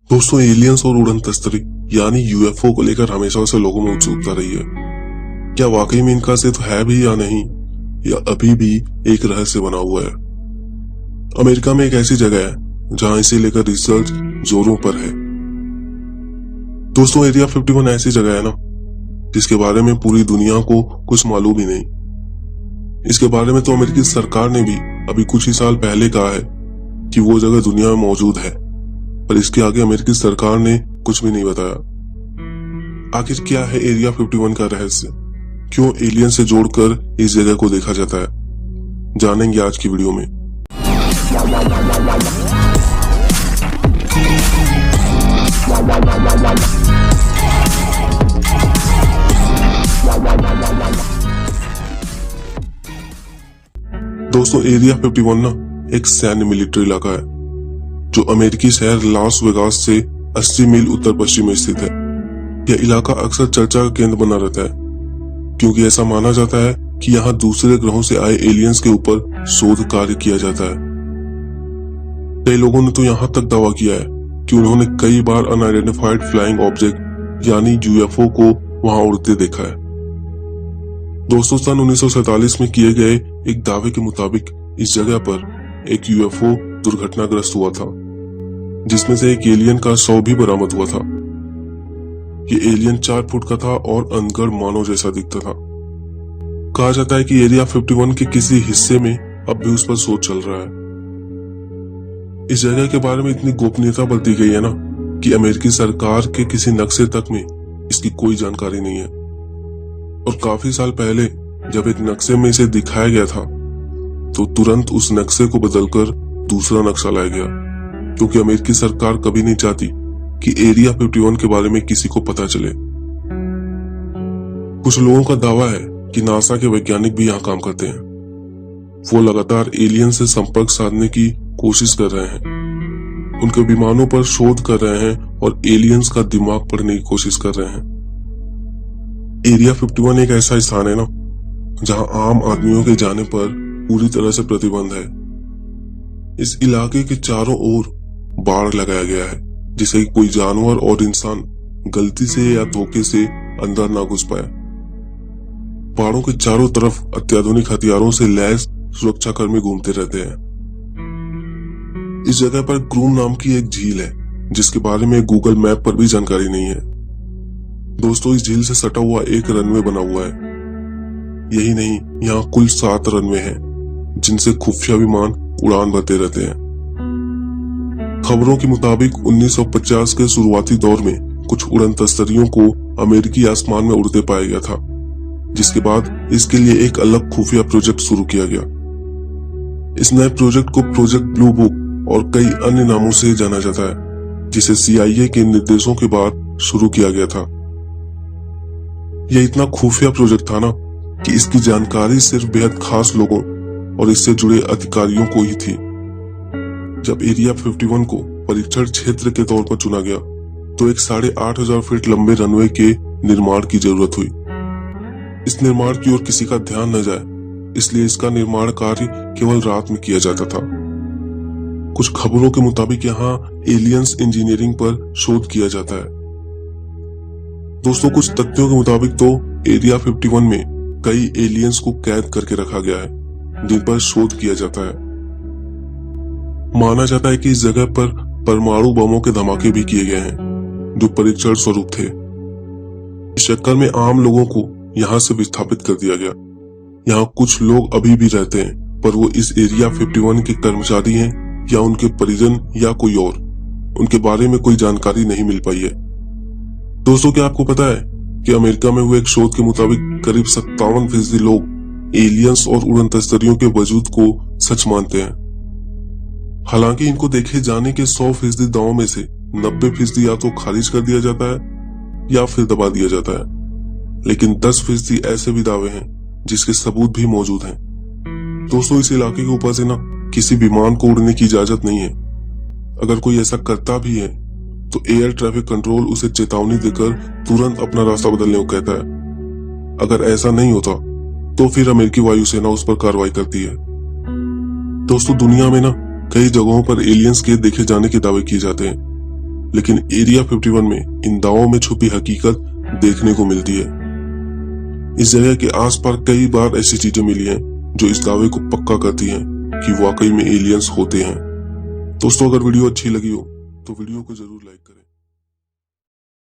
दोस्तों, एलियंस और उड़न तस्तरी यानी यूएफओ को लेकर हमेशा से लोगों में उत्सुकता रही है। क्या वाकई में इनका अस्तित्व है भी या नहीं, या अभी भी एक रहस्य बना हुआ है। अमेरिका में एक ऐसी जगह है जहां इसे लेकर रिसर्च जोरों पर है। दोस्तों, एरिया 51 ऐसी जगह है ना जिसके बारे में पूरी दुनिया को कुछ मालूम ही नहीं। इसके बारे में तो अमेरिकी सरकार ने भी अभी कुछ ही साल पहले कहा है कि वो जगह दुनिया में मौजूद है, पर इसके आगे अमेरिकी सरकार ने कुछ भी नहीं बताया। आखिर क्या है एरिया 51 का रहस्य? क्यों एलियन से जोड़कर इस जगह को देखा जाता है, जानेंगे आज की वीडियो में। दोस्तों, एरिया 51 ना एक सैन्य मिलिट्री इलाका है जो अमेरिकी शहर लास वेगास से 80 मील उत्तर पश्चिम में स्थित है। यह इलाका अक्सर चर्चा का केंद्र बना रहता है क्योंकि ऐसा माना जाता है कि यहाँ दूसरे ग्रहों से आए एलियंस के ऊपर शोध कार्य किया जाता है। कई लोगों ने तो यहाँ तक दावा किया है कि उन्होंने कई बार अनआइडेंटिफाइड फ्लाइंग ऑब्जेक्ट यानी यूएफओ को वहां उड़ते देखा है। दोस्तों, सन 1947 में किए गए एक दावे के मुताबिक इस जगह पर एक यूएफओ दुर्घटनाग्रस्त हुआ था, जिसमें से एक एलियन का शव भी बरामद हुआ था। ये एलियन 4 फुट का था और अनगढ़ मानव जैसा दिखता था। कहा जाता है कि एरिया 51 के किसी हिस्से में अब भी उस पर शोध चल रहा है। इस जगह के बारे में इतनी गोपनीयता बरती गई है ना कि अमेरिकी सरकार के किसी नक्शे तक में इसकी कोई जानकारी नहीं है। और काफी साल पहले जब एक नक्शे में इसे दिखाया गया था तो तुरंत उस नक्शे को बदलकर दूसरा नक्शा लाया गया, क्योंकि अमेरिकी सरकार कभी नहीं चाहती कि एरिया 51 के बारे में किसी को पता चले। कुछ लोगों का दावा है कि नासा के वैज्ञानिक भी यहाँ काम करते हैं। वो लगातार एलियन से संपर्क साधने की कोशिश कर रहे हैं, उनके विमानों पर शोध कर रहे हैं और एलियंस का दिमाग पढ़ने की कोशिश कर रहे हैं। एरिया 51 एक ऐसा स्थान है ना जहां आम आदमियों के जाने पर पूरी तरह से प्रतिबंध है। इस इलाके के चारों ओर बाड़ लगाया गया है जिससे कोई जानवर और इंसान गलती से या धोखे से अंदर ना घुस पाए। बाड़ों के चारों तरफ अत्याधुनिक हथियारों से लैस सुरक्षाकर्मी घूमते रहते हैं। इस जगह पर क्रूम नाम की एक झील है जिसके बारे में गूगल मैप पर भी जानकारी नहीं है। दोस्तों, इस झील से सटा हुआ एक रनवे बना हुआ है। यही नहीं, यहाँ कुल 7 रनवे हैं जिनसे खुफिया विमान उड़ान भरते रहते हैं। खबरों के मुताबिक 1950 के शुरुआती दौर में कुछ उड़न तस्तरियों को अमेरिकी आसमान में उड़ते पाया गया था, जिसके बाद इसके लिए एक अलग खुफिया प्रोजेक्ट शुरू किया गया। इस नए प्रोजेक्ट को प्रोजेक्ट ब्लू बुक और कई अन्य नामों से जाना जाता है, जिसे CIA के निर्देशों के बाद शुरू किया गया था। यह इतना खुफिया प्रोजेक्ट था ना कि इसकी जानकारी सिर्फ बेहद खास लोगों और इससे जुड़े अधिकारियों को ही थी। जब एरिया 51 को परीक्षण क्षेत्र के तौर पर चुना गया तो एक 8,500 फीट लंबे रनवे के निर्माण की जरूरत हुई। इस निर्माण की ओर किसी का ध्यान न जाए, इसलिए इसका निर्माण कार्य केवल रात में किया जाता था। कुछ खबरों के मुताबिक यहाँ एलियंस इंजीनियरिंग पर शोध किया जाता है। दोस्तों, कुछ तथ्यों के मुताबिक तो एरिया 51 में कई एलियंस को कैद करके रखा गया है जिन पर शोध किया जाता है। माना जाता है कि इस जगह पर परमाणु बमों के धमाके भी किए गए हैं जो परीक्षण स्वरूप थे। इस चक्कर में आम लोगों को यहाँ से विस्थापित कर दिया गया। यहाँ कुछ लोग अभी भी रहते हैं, पर वो इस एरिया 51 के कर्मचारी हैं या उनके परिजन या कोई और, उनके बारे में कोई जानकारी नहीं मिल पाई है। दोस्तों, क्या आपको पता है कि अमेरिका में हुए एक शोध के मुताबिक करीब 57% लोग एलियंस और उड़न तस्तरियों के वजूद को सच मानते हैं। हालांकि इनको देखे जाने के 100% दावों में से 90% या तो खारिज कर दिया जाता है या फिर दबा दिया जाता है, लेकिन 10% ऐसे भी दावे हैं जिसके सबूत भी मौजूद हैं। दोस्तों, इस इलाके के ऊपर से ना किसी विमान को उड़ने की इजाजत नहीं है। अगर कोई ऐसा करता भी है तो एयर ट्रैफिक कंट्रोल उसे चेतावनी देकर तुरंत अपना रास्ता बदलने को कहता है। अगर ऐसा नहीं होता तो फिर अमेरिकी वायुसेना उस पर कार्रवाई करती है। दोस्तों, दुनिया में ना कई जगहों पर एलियंस के देखे जाने के दावे किए जाते हैं, लेकिन एरिया 51 में इन दावों में छुपी हकीकत देखने को मिलती है। इस जगह के आसपास कई बार ऐसी चीजें मिली हैं जो इस दावे को पक्का करती हैं कि वाकई में एलियंस होते हैं। दोस्तों, अगर वीडियो अच्छी लगी हो तो वीडियो को जरूर लाइक करें।